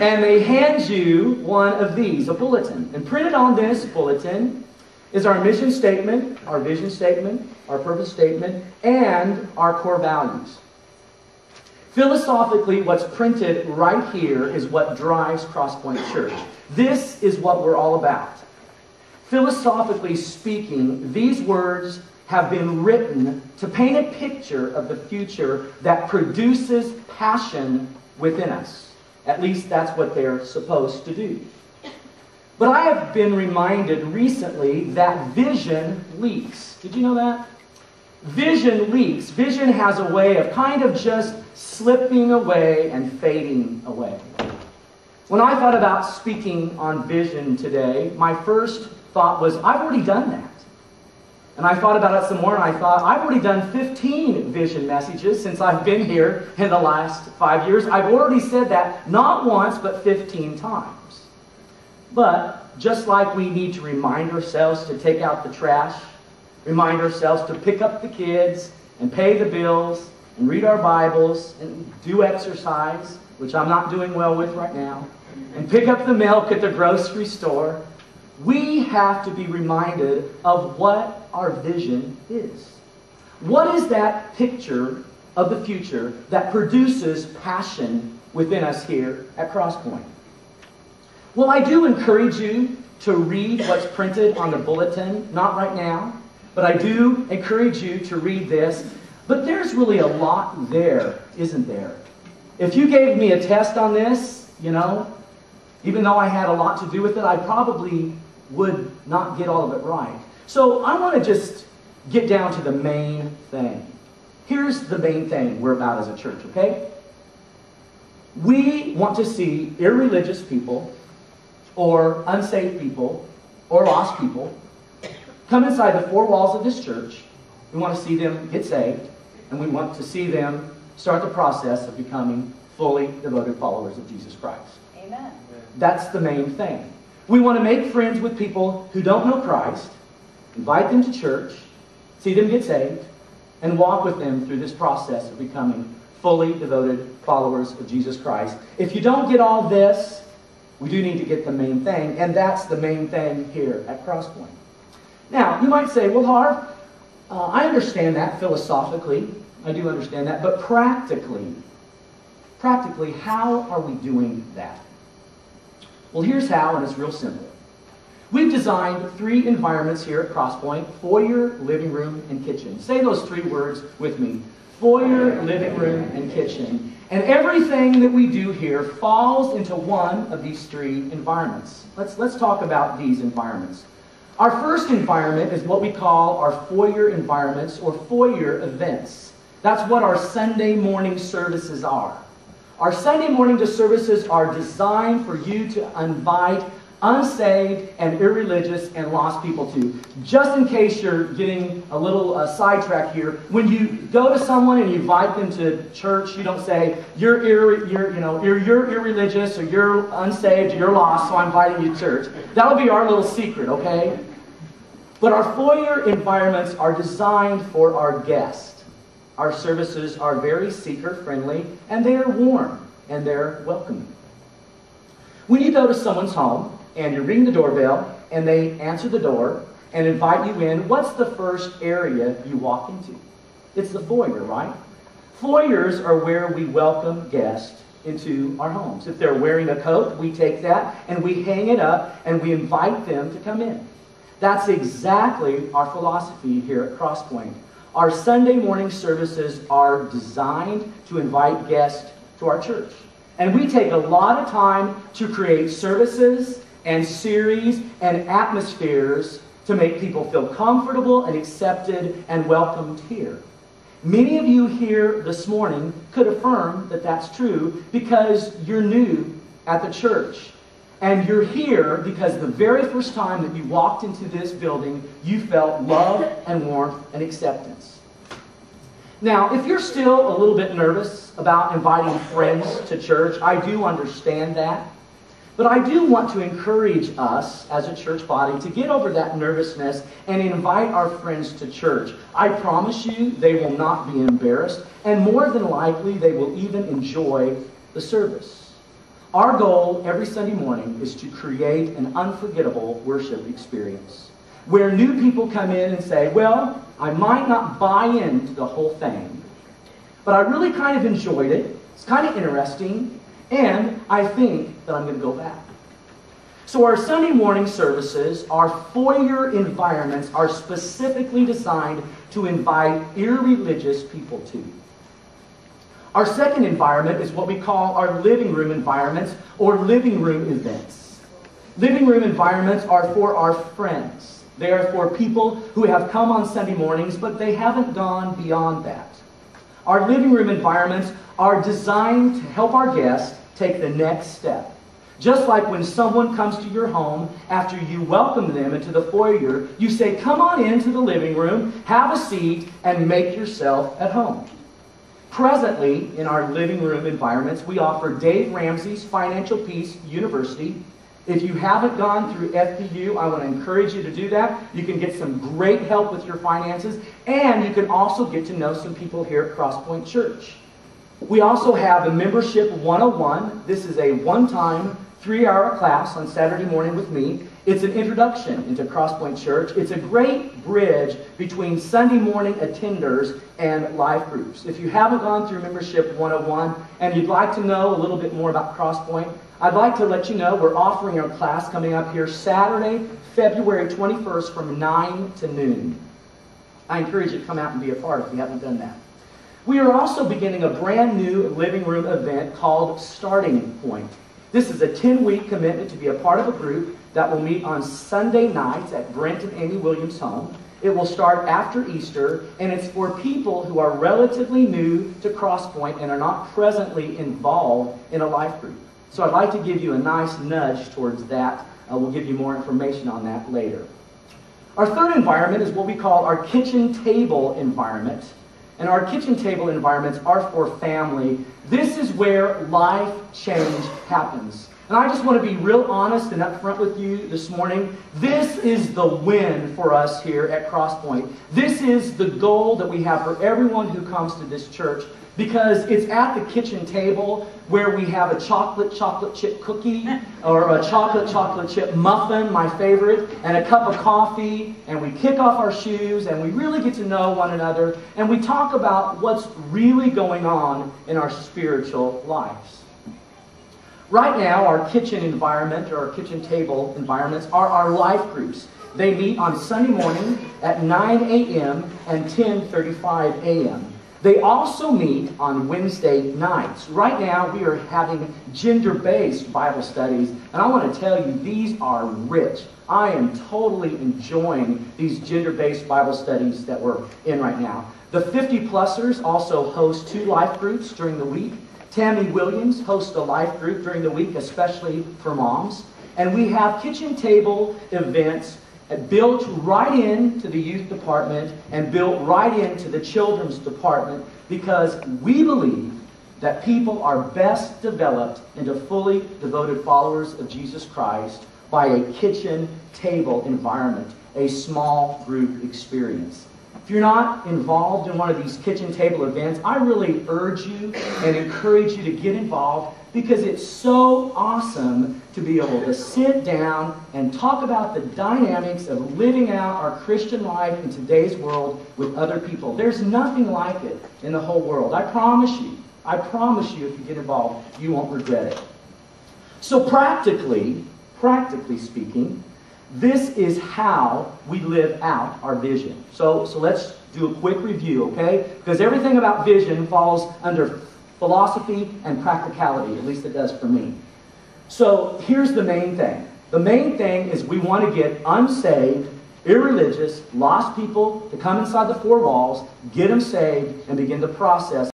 and they hand you one of these, a bulletin. And printed on this bulletin is our mission statement, our vision statement, our purpose statement, and our core values. Philosophically, what's printed right here is what drives Crosspoint Church. This is what we're all about. Philosophically speaking, these words have been written to paint a picture of the future that produces passion within us. At least that's what they're supposed to do. But I have been reminded recently that vision leaks. Did you know that? Vision leaks. Vision has a way of kind of just slipping away and fading away. When I thought about speaking on vision today, my first thought was, I've already done that. And I thought about it some more, and I thought, I've already done 15 vision messages since I've been here in the last 5 years. I've already said that not once, but 15 times. But just like we need to remind ourselves to take out the trash, remind ourselves to pick up the kids and pay the bills and read our Bibles and do exercise, which I'm not doing well with right now, and pick up the milk at the grocery store, we have to be reminded of what our vision is. What is that picture of the future that produces passion within us here at Crosspoint? Well, I do encourage you to read what's printed on the bulletin, not right now, but I do encourage you to read this. But there's really a lot there, isn't there? If you gave me a test on this, even though I had a lot to do with it, I probably would not get all of it right. So I want to just get down to the main thing. Here's the main thing we're about as a church, okay? We want to see irreligious people or unsaved people or lost people come inside the four walls of this church. We want to see them get saved, and we want to see them start the process of becoming fully devoted followers of Jesus Christ. Amen. That's the main thing. We want to make friends with people who don't know Christ, invite them to church, see them get saved, and walk with them through this process of becoming fully devoted followers of Jesus Christ. If you don't get all this, we do need to get the main thing, and that's the main thing here at Crosspoint. Now, you might say, well, Harv, I understand that philosophically. I do understand that. But practically, how are we doing that? Well, here's how, and it's real simple. We've designed 3 environments here at Crosspoint: foyer, living room, and kitchen. Say those 3 words with me. Foyer, living room, and kitchen. And everything that we do here falls into one of these 3 environments. Let's talk about these environments. Our first environment is what we call our foyer environments, or foyer events. That's what our Sunday morning services are. Our Sunday morning services are designed for you to invite unsaved and irreligious and lost people to. Just in case you're getting a little sidetracked here, when you go to someone and you invite them to church, you don't say, you're irreligious, or you're unsaved, or you're lost, so I'm inviting you to church. That'll be our little secret, okay? But our foyer environments are designed for our guests. Our services are very seeker-friendly, and they are warm, and they're welcoming. When you go to someone's home, and you ring the doorbell, and they answer the door, and invite you in, what's the first area you walk into? It's the foyer, right? Foyers are where we welcome guests into our homes. If they're wearing a coat, we take that, and we hang it up, and we invite them to come in. That's exactly our philosophy here at Crosspoint. Our Sunday morning services are designed to invite guests to our church. And we take a lot of time to create services and series and atmospheres to make people feel comfortable and accepted and welcomed here. Many of you here this morning could affirm that that's true because you're new at the church. And you're here because the very first time that you walked into this building, you felt love and warmth and acceptance. Now, if you're still a little bit nervous about inviting friends to church, I do understand that. But I do want to encourage us as a church body to get over that nervousness and invite our friends to church. I promise you they will not be embarrassed, and more than likely they will even enjoy the service. Our goal every Sunday morning is to create an unforgettable worship experience where new people come in and say, well, I might not buy into the whole thing, but I really kind of enjoyed it. It's kind of interesting, and I think that I'm going to go back. So our Sunday morning services, our foyer environments, are specifically designed to invite irreligious people to. Our second environment is what we call our living room environments or living room events. Living room environments are for our friends. They are for people who have come on Sunday mornings, but they haven't gone beyond that. Our living room environments are designed to help our guests take the next step. Just like when someone comes to your home, after you welcome them into the foyer, you say, come on into the living room, have a seat, and make yourself at home. Presently, in our living room environments, we offer Dave Ramsey's Financial Peace University. If you haven't gone through FPU, I want to encourage you to do that. You can get some great help with your finances, and you can also get to know some people here at Crosspoint Church. We also have a Membership 101. This is a one-time 3-hour class on Saturday morning with me. It's an introduction into Crosspoint Church. It's a great bridge between Sunday morning attenders and life groups. If you haven't gone through Membership 101 and you'd like to know a little bit more about Crosspoint, I'd like to let you know we're offering a class coming up here Saturday, February 21st from 9 to noon. I encourage you to come out and be a part if you haven't done that. We are also beginning a brand new living room event called Starting Point. This is a 10-week commitment to be a part of a group that will meet on Sunday nights at Brent and Amy Williams' home. It will start after Easter, and it's for people who are relatively new to Crosspoint and are not presently involved in a life group. So I'd like to give you a nice nudge towards that. We'll give you more information on that later. Our third environment is what we call our kitchen table environment. And our kitchen table environments are for family. This is where life change happens. And I just want to be real honest and upfront with you this morning. This is the win for us here at Crosspoint. This is the goal that we have for everyone who comes to this church, because it's at the kitchen table where we have a chocolate chip cookie or a chocolate chip muffin, my favorite, and a cup of coffee, and we kick off our shoes and we really get to know one another, and we talk about what's really going on in our spiritual lives. Right now, our kitchen environment or our kitchen table environments are our life groups. They meet on Sunday morning at 9 a.m. and 10:35 a.m. They also meet on Wednesday nights. Right now, we are having gender-based Bible studies, and I want to tell you, these are rich. I am totally enjoying these gender-based Bible studies that we're in right now. The 50-plussers also host 2 life groups during the week. Tammy Williams hosts a life group during the week, especially for moms. And we have kitchen table events built right into the youth department and built right into the children's department, because we believe that people are best developed into fully devoted followers of Jesus Christ by a kitchen table environment, a small group experience. If you're not involved in one of these kitchen table events, I really urge you and encourage you to get involved, because it's so awesome to be able to sit down and talk about the dynamics of living out our Christian life in today's world with other people. There's nothing like it in the whole world. I promise you, if you get involved, you won't regret it. So practically speaking, this is how we live out our vision. So let's do a quick review, okay? Because everything about vision falls under philosophy and practicality, at least it does for me. So here's the main thing. The main thing is we want to get unsaved, irreligious, lost people to come inside the 4 walls, get them saved, and begin the process